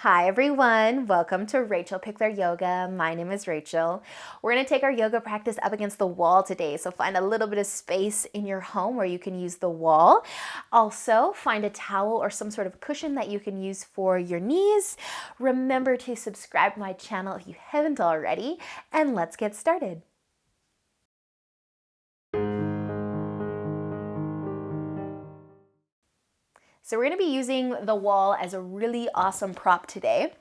Hi everyone, welcome to Rachel Pichler Yoga. My name is Rachel. We're going to take our yoga practice up against the wall today, so find a little bit of space in your home where you can use the wall. Also, find a towel or some sort of cushion that you can use for your knees. Remember to subscribe to my channel if you haven't already, and let's get started. So we're going to be using the wall as a really awesome prop today.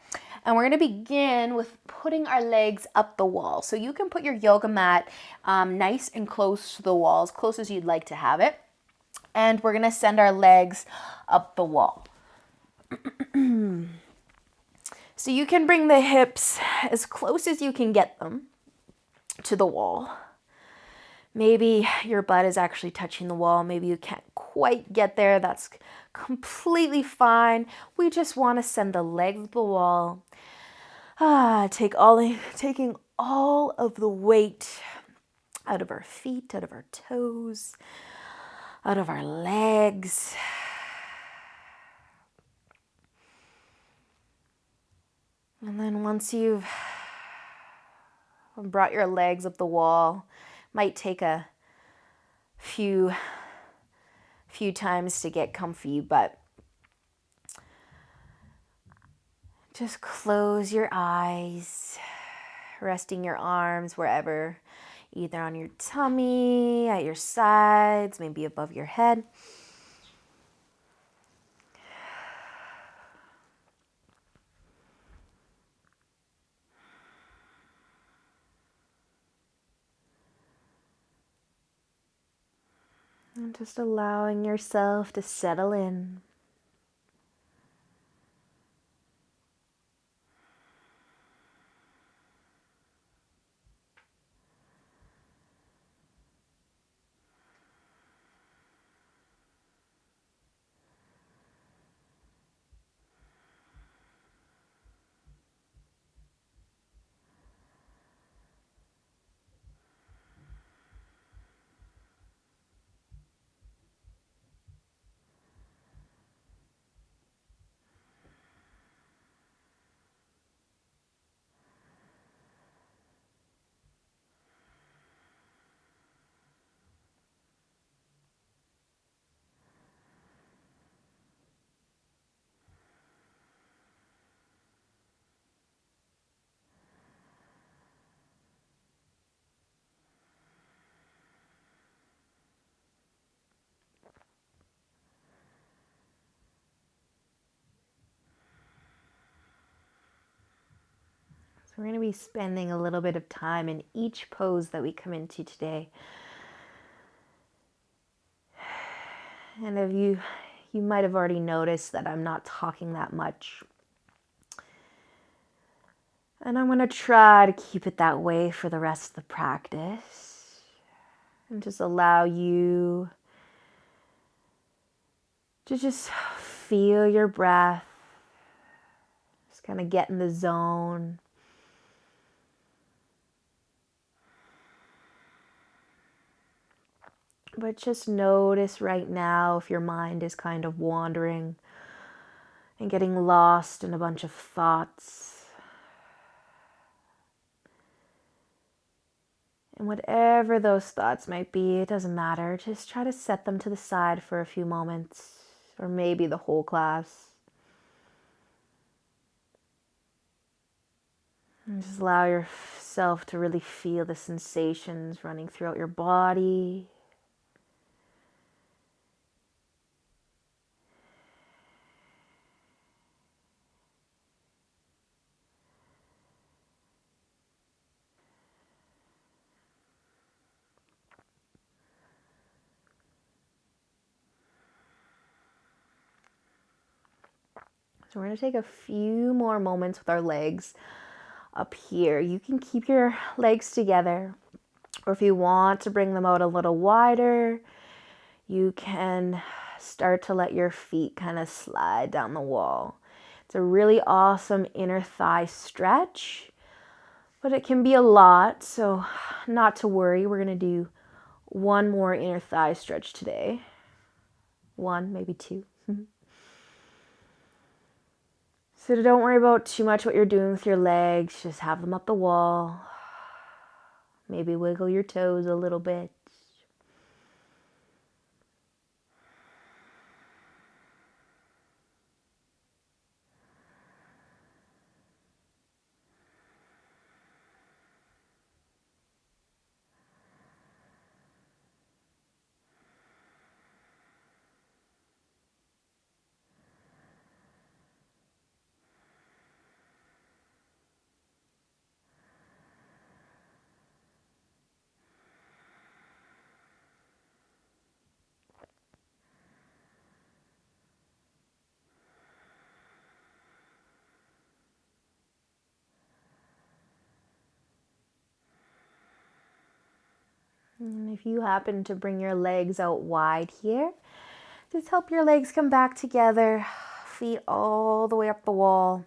And we're going to begin with putting our legs up the wall. So you can put your yoga mat nice and close to the wall, as close as you'd like to have it. And we're going to send our legs up the wall. So you can bring the hips as close as you can get them to the wall. Maybe your butt is actually touching the wall. Maybe you can't quite get there. That's completely fine. We just want to send the legs up the wall. Taking all of the weight out of our feet, out of our toes, out of our legs. And then once you've brought your legs up the wall, might take a few times to get comfy, but just close your eyes, resting your arms wherever, either on your tummy, at your sides, maybe above your head. And just allowing yourself to settle in. So we're going to be spending a little bit of time in each pose that we come into today. And if you might have already noticed that I'm not talking that much. And I'm going to try to keep it that way for the rest of the practice. And just allow you to just feel your breath. Just kind of get in the zone. But just notice right now if your mind is kind of wandering and getting lost in a bunch of thoughts. And whatever those thoughts might be, it doesn't matter. Just try to set them to the side for a few moments, or maybe the whole class. And just allow yourself to really feel the sensations running throughout your body. So we're going to take a few more moments with our legs up here. You can keep your legs together, or if you want to bring them out a little wider, you can start to let your feet kind of slide down the wall. It's a really awesome inner thigh stretch, but it can be a lot, so not to worry. We're going to do one more inner thigh stretch today. One, maybe two. So don't worry about too much what you're doing with your legs. Just have them up the wall. Maybe wiggle your toes a little bit. And if you happen to bring your legs out wide here, just help your legs come back together, feet all the way up the wall.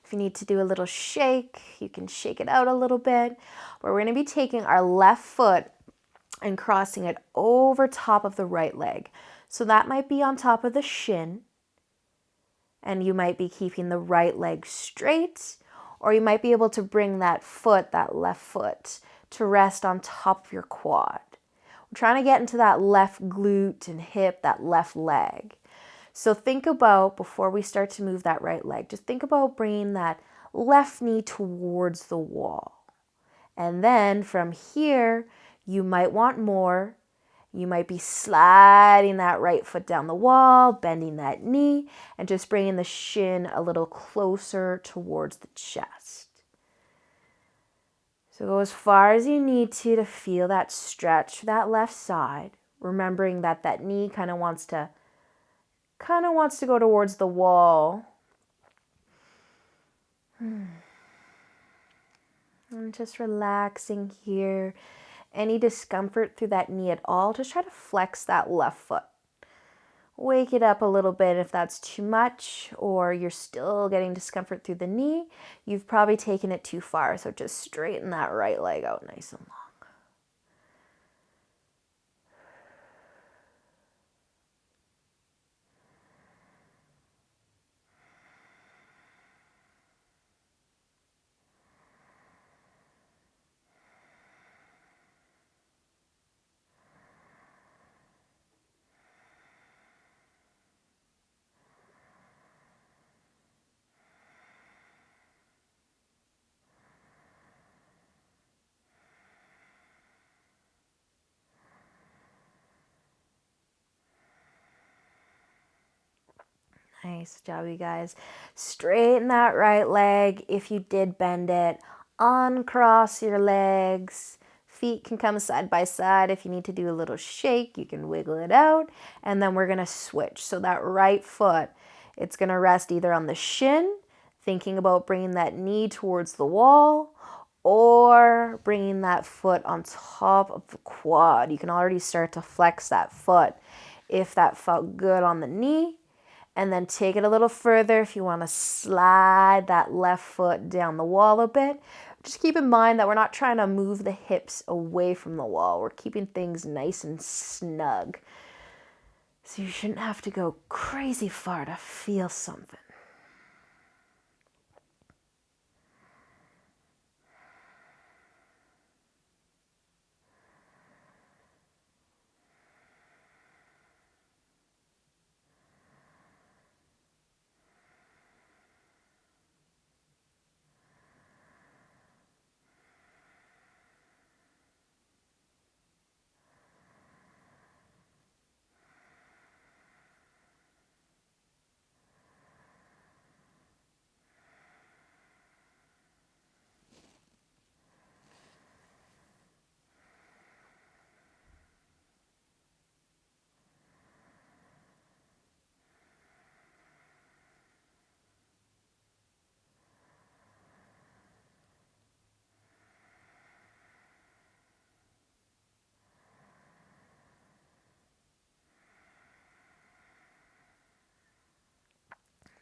If you need to do a little shake, you can shake it out a little bit. But we're going to be taking our left foot and crossing it over top of the right leg. So that might be on top of the shin, and you might be keeping the right leg straight, or you might be able to bring that foot, that left foot, to rest on top of your quad. We're trying to get into that left glute and hip, that left leg. So think about, before we start to move that right leg, just think about bringing that left knee towards the wall. And then from here, you might want more. You might be sliding that right foot down the wall, bending that knee, and just bringing the shin a little closer towards the chest. So go as far as you need to feel that stretch for that left side, remembering that that knee kind of wants to go towards the wall. And just relaxing here. Any discomfort through that knee at all, just try to flex that left foot. Wake it up a little bit if that's too much, or you're still getting discomfort through the knee. You've probably taken it too far, so just straighten that right leg out nice and long. Nice job, you guys. Straighten that right leg if you did bend it. Uncross your legs. Feet can come side by side. If you need to do a little shake, you can wiggle it out. And then we're going to switch. So that right foot, it's going to rest either on the shin, thinking about bringing that knee towards the wall, or bringing that foot on top of the quad. You can already start to flex that foot if that felt good on the knee. And then take it a little further if you want to slide that left foot down the wall a bit. Just keep in mind that we're not trying to move the hips away from the wall. We're keeping things nice and snug. So you shouldn't have to go crazy far to feel something.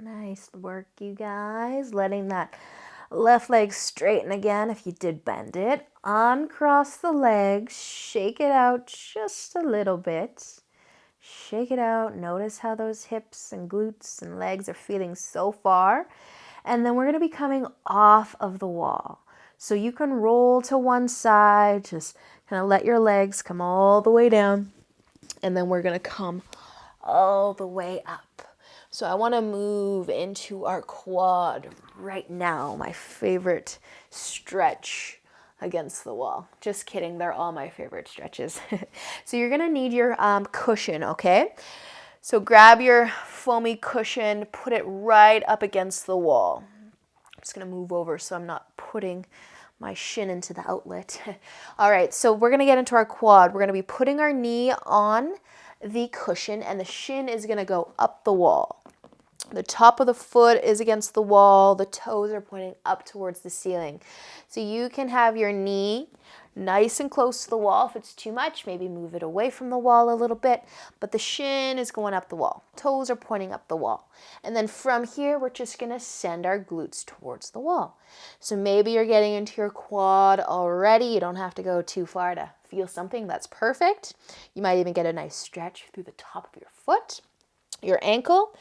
Nice work, you guys. Letting that left leg straighten again if you did bend it. Uncross the legs, shake it out just a little bit. Shake it out. Notice how those hips and glutes and legs are feeling so far. And then we're going to be coming off of the wall. So you can roll to one side, just kind of let your legs come all the way down. And then we're going to come all the way up. So I want to move into our quad right now, my favorite stretch against the wall. Just kidding, they're all my favorite stretches. So you're going to need your cushion, okay? So grab your foamy cushion, put it right up against the wall. I'm just going to move over so I'm not putting my shin into the outlet. All right, so we're going to get into our quad. We're going to be putting our knee on the cushion and the shin is going to go up the wall. The top of the foot is against the wall. The toes are pointing up towards the ceiling. So you can have your knee nice and close to the wall. If it's too much, maybe move it away from the wall a little bit. But the shin is going up the wall. Toes are pointing up the wall. And then from here, we're just going to send our glutes towards the wall. So maybe you're getting into your quad already. You don't have to go too far to feel something. That's perfect. You might even get a nice stretch through the top of your foot, your ankle.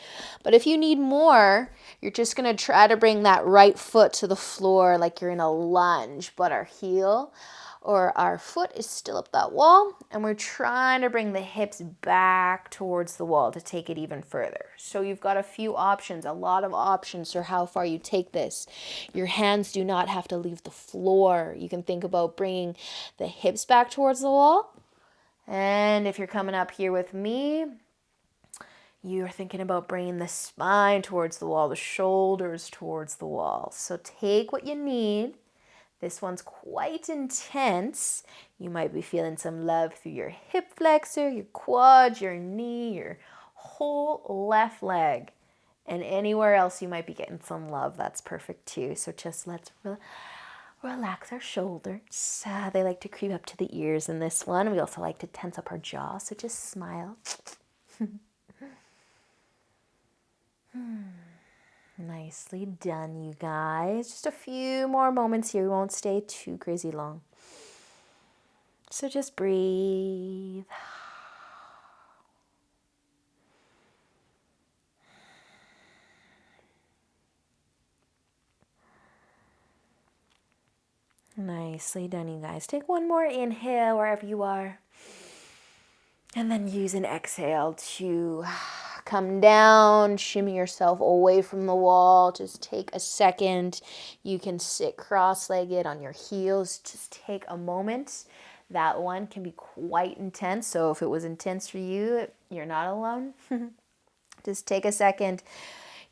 But if you need more, you're just going to try to bring that right foot to the floor like you're in a lunge, but our heel or our foot is still up that wall, and we're trying to bring the hips back towards the wall to take it even further. So you've got a few options, a lot of options for how far you take this. Your hands do not have to leave the floor. You can think about bringing the hips back towards the wall. And if you're coming up here with me, you're thinking about bringing the spine towards the wall, the shoulders towards the wall. So take what you need. This one's quite intense. You might be feeling some love through your hip flexor, your quad, your knee, your whole left leg. And anywhere else you might be getting some love, that's perfect too. So just let's relax our shoulders. They like to creep up to the ears in this one. We also like to tense up our jaw, so just smile. Nicely done, you guys. Just a few more moments here. We won't stay too crazy long. So just breathe. Nicely done, you guys. Take one more inhale wherever you are. And then use an exhale to come down, shimmy yourself away from the wall. Just take a second. You can sit cross-legged on your heels. Just take a moment. That one can be quite intense. So if it was intense for you, you're not alone. Just take a second.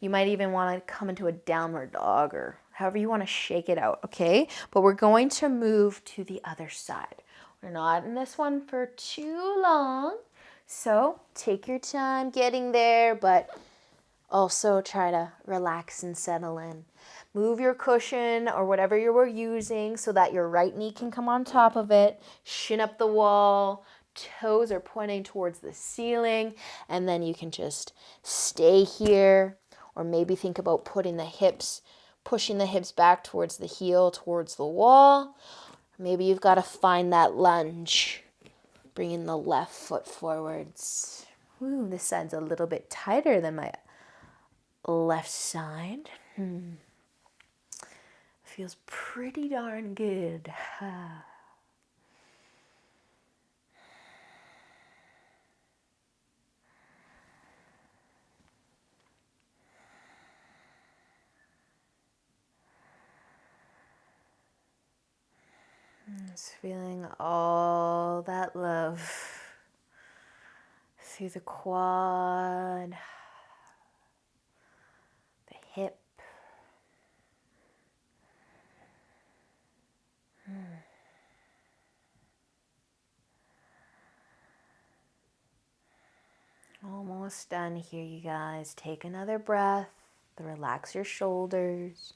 You might even want to come into a downward dog or however you want to shake it out, okay? But we're going to move to the other side. We're not in this one for too long. So take your time getting there, but also try to relax and settle in. Move your cushion or whatever you were using so that your right knee can come on top of it. Shin up the wall. Toes are pointing towards the ceiling. And then you can just stay here. Or maybe think about pushing the hips back towards the heel, towards the wall. Maybe you've got to find that lunge. Bringing the left foot forwards. Ooh, this side's a little bit tighter than my left side. Feels pretty darn good. Just feeling all that love through the quad, the hip. Almost done here, you guys. Take another breath. Relax your shoulders.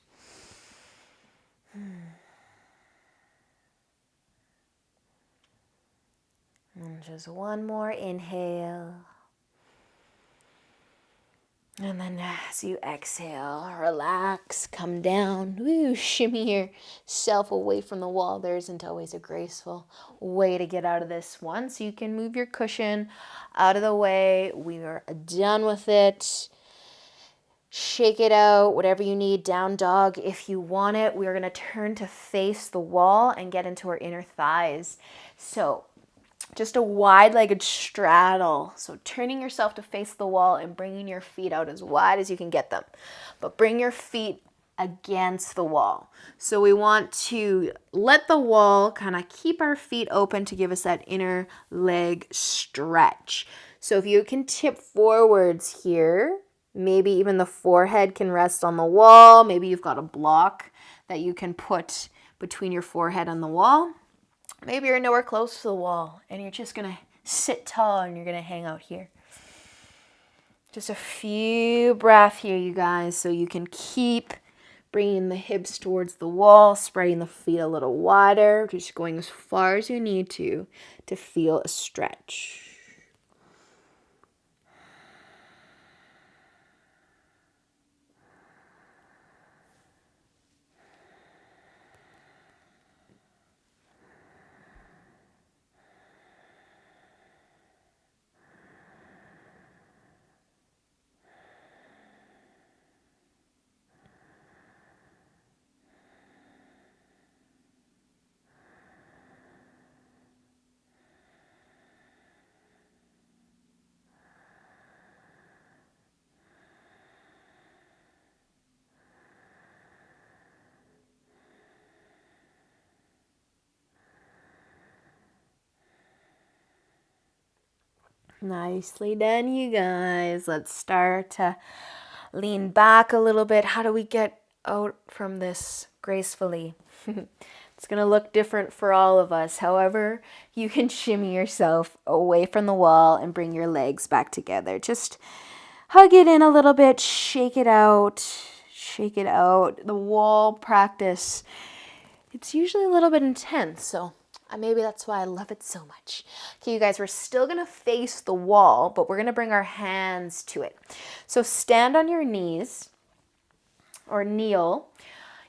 And just one more inhale. And then as you exhale, relax, come down. Woo, shimmy yourself away from the wall. There isn't always a graceful way to get out of this one. So you can move your cushion out of the way. We are done with it. Shake it out, whatever you need, down dog if you want it. We're going to turn to face the wall and get into our inner thighs. So just a wide-legged straddle. So turning yourself to face the wall and bringing your feet out as wide as you can get them. But bring your feet against the wall. So we want to let the wall kind of keep our feet open to give us that inner leg stretch. So if you can tip forwards here, maybe even the forehead can rest on the wall. Maybe you've got a block that you can put between your forehead and the wall. Maybe you're nowhere close to the wall and you're just going to sit tall and you're going to hang out here. Just a few breaths here, you guys, so you can keep bringing the hips towards the wall, spreading the feet a little wider, just going as far as you need to feel a stretch. Nicely done, you guys. Let's start to lean back a little bit. How do we get out from this gracefully? It's going to look different for all of us. However, you can shimmy yourself away from the wall and bring your legs back together. Just hug it in a little bit, shake it out, shake it out. The wall practice, it's usually a little bit intense, so maybe that's why I love it so much. Okay, you guys, we're still going to face the wall, but we're going to bring our hands to it. So stand on your knees or kneel.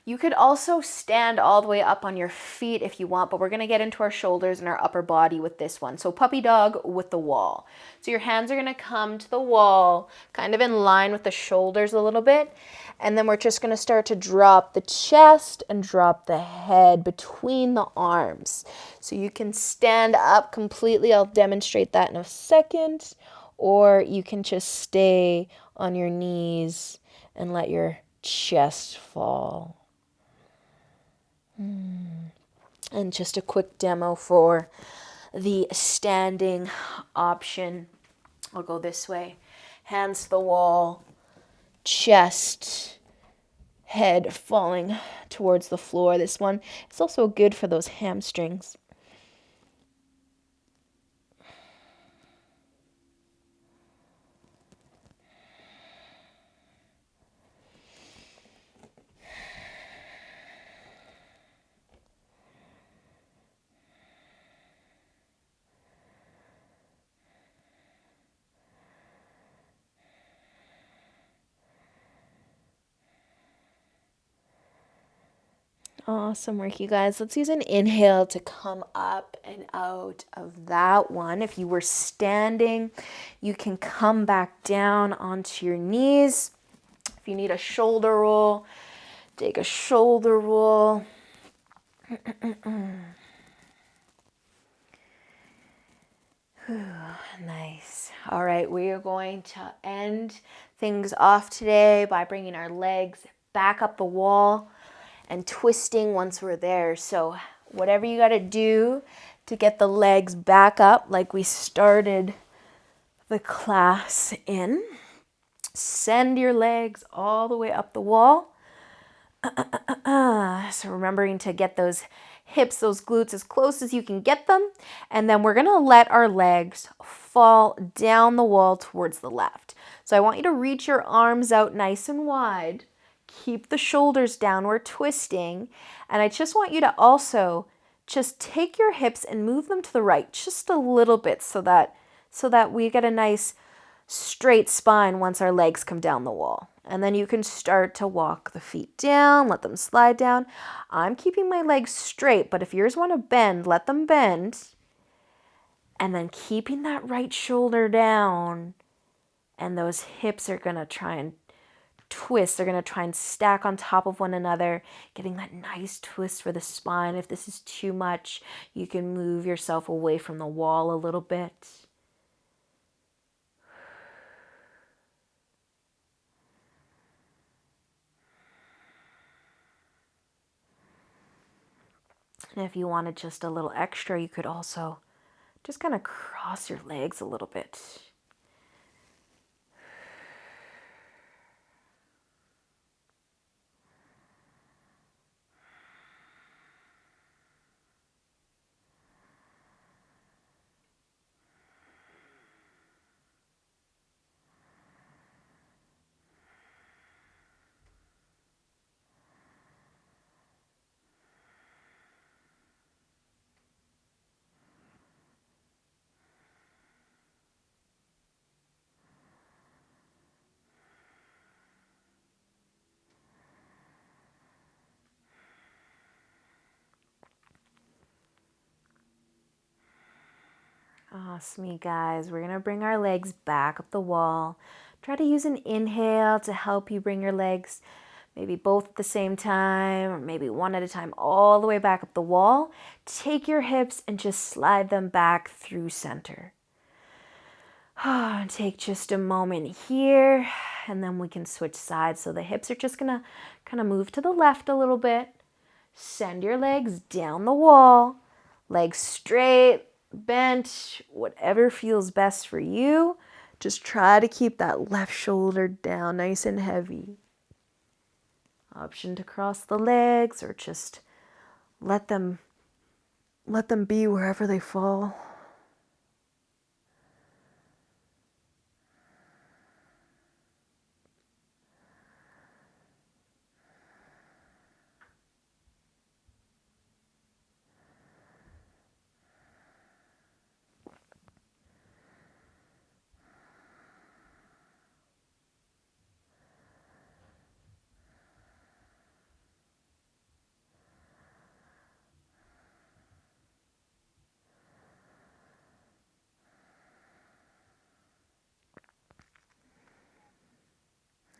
You could also stand all the way up on your feet if you want, but we're going to get into our shoulders and our upper body with this one. So puppy dog with the wall. So your hands are going to come to the wall, kind of in line with the shoulders a little bit. And then we're just going to start to drop the chest and drop the head between the arms. So you can stand up completely. I'll demonstrate that in a second. Or you can just stay on your knees and let your chest fall. And just a quick demo for the standing option. I'll go this way. Hands to the wall, chest, head falling towards the floor. This one, it's also good for those hamstrings. Awesome work, you guys. Let's use an inhale to come up and out of that one. If you were standing, you can come back down onto your knees. If you need a shoulder roll, take a shoulder roll. Nice. All right, we are going to end things off today by bringing our legs back up the wall and twisting once we're there. So whatever you got to do to get the legs back up like we started the class in, send your legs all the way up the wall. So remembering to get those hips, those glutes as close as you can get them. And then we're going to let our legs fall down the wall towards the left. So I want you to reach your arms out nice and wide. Keep the shoulders downward twisting. And I just want you to also just take your hips and move them to the right just a little bit so that we get a nice straight spine once our legs come down the wall. And then you can start to walk the feet down, let them slide down. I'm keeping my legs straight, but if yours want to bend, let them bend. And then keeping that right shoulder down, and those hips are going to try and twist. They're going to try and stack on top of one another, getting that nice twist for the spine. If this is too much, you can move yourself away from the wall a little bit. And if you wanted just a little extra, you could also just kind of cross your legs a little bit. Awesome, you guys. We're going to bring our legs back up the wall. Try to use an inhale to help you bring your legs maybe both at the same time, or maybe one at a time, all the way back up the wall. Take your hips and just slide them back through center. Take just a moment here, and then we can switch sides. So the hips are just going to kind of move to the left a little bit. Send your legs down the wall, legs straight, bent, whatever feels best for you. Just try to keep that left shoulder down nice and heavy. Option to cross the legs or just let them be wherever they fall.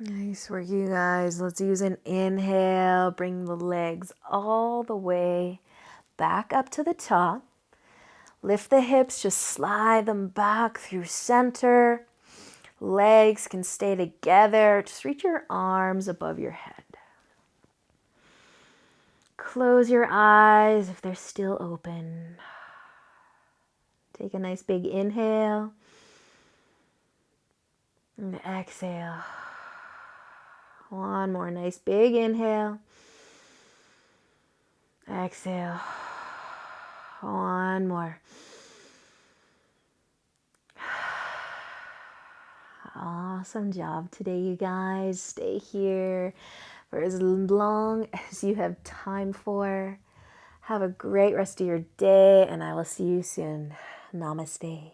Nice work, you guys. Let's use an inhale. Bring the legs all the way back up to the top. Lift the hips, just slide them back through center. Legs can stay together. Just reach your arms above your head. Close your eyes if they're still open. Take a nice big inhale. And exhale. One more nice big inhale. Exhale. One more. Awesome job today, you guys. Stay here for as long as you have time for. Have a great rest of your day, and I will see you soon. Namaste.